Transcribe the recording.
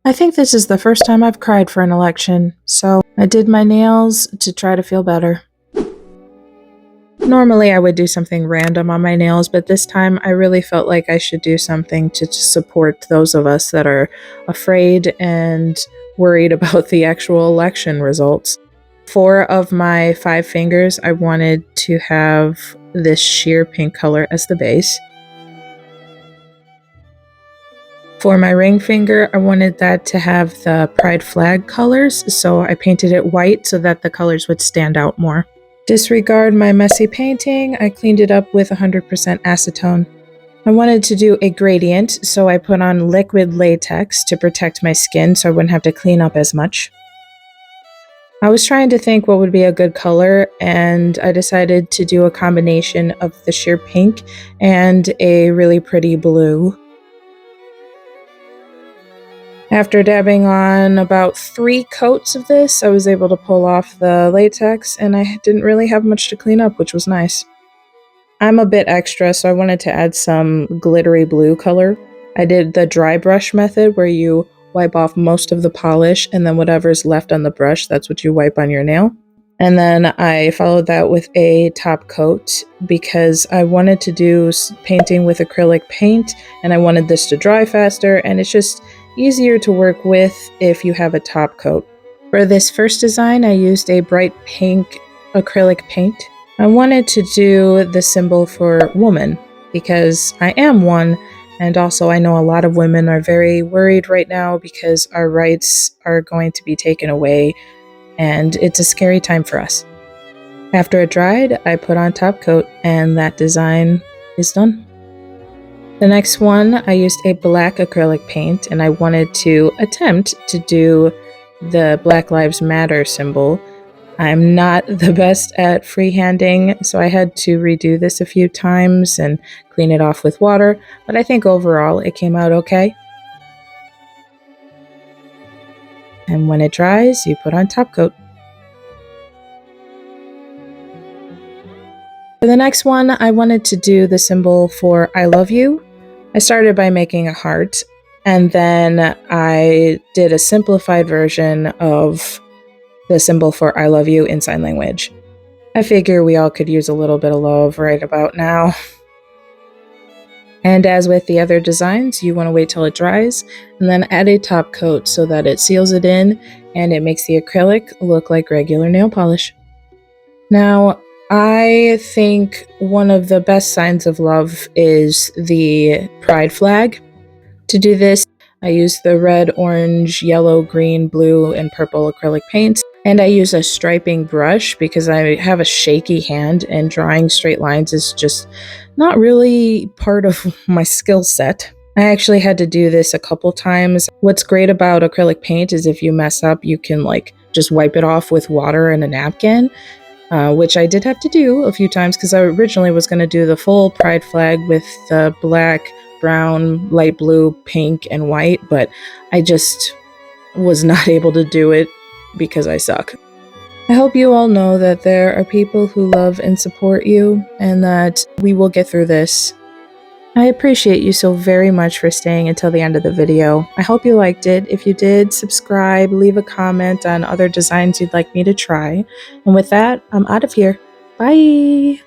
I think this is the first time I've cried for an election, so I did my nails to try to feel better. Normally I would do something random on my nails, but this time I really felt like I should do something to support those of us that are afraid and worried about the actual election results. 4 of my 5 fingers, I wanted to have this sheer pink color as the base. For my ring finger, I wanted that to have the pride flag colors, so I painted it white so that the colors would stand out more. Disregard my messy painting, I cleaned it up with 100% acetone. I wanted to do a gradient, so I put on liquid latex to protect my skin so I wouldn't have to clean up as much. I was trying to think what would be a good color, and I decided to do a combination of the sheer pink and a really pretty blue. After dabbing on about 3 coats of this, I was able to pull off the latex, and I didn't really have much to clean up, which was nice. I'm a bit extra, so I wanted to add some glittery blue color. I did the dry brush method where you wipe off most of the polish, and then whatever's left on the brush, that's what you wipe on your nail. And then I followed that with a top coat because I wanted to do painting with acrylic paint, and I wanted this to dry faster, and it's just easier to work with if you have a top coat. For this first design, I used a bright pink acrylic paint. I wanted to do the symbol for woman because I am one, and also I know a lot of women are very worried right now because our rights are going to be taken away, and it's a scary time for us. After it dried, I put on top coat, and that design is done. The next one, I used a black acrylic paint, and I wanted to attempt to do the Black Lives Matter symbol. I'm not the best at freehanding, so I had to redo this a few times and clean it off with water, but I think overall it came out okay. And when it dries, you put on top coat. For the next one, I wanted to do the symbol for I love you. I started by making a heart, and then I did a simplified version of the symbol for I love you in sign language. I figure we all could use a little bit of love right about now. And as with the other designs, you want to wait till it dries and then add a top coat so that it seals it in and it makes the acrylic look like regular nail polish. Now, I think one of the best signs of love is the pride flag. To do this, I use the red, orange, yellow, green, blue, and purple acrylic paints, and I use a striping brush because I have a shaky hand and drawing straight lines is just not really part of my skill set. I actually had to do this a couple times. What's great about acrylic paint is if you mess up, you can just wipe it off with water and a napkin. Which I did have to do a few times because I originally was going to do the full pride flag with the black, brown, light blue, pink, and white, but I just was not able to do it because I suck. I hope you all know that there are people who love and support you and that we will get through this. I appreciate you so very much for staying until the end of the video. I hope you liked it. If you did, subscribe, leave a comment on other designs you'd like me to try. And with that, I'm out of here. Bye!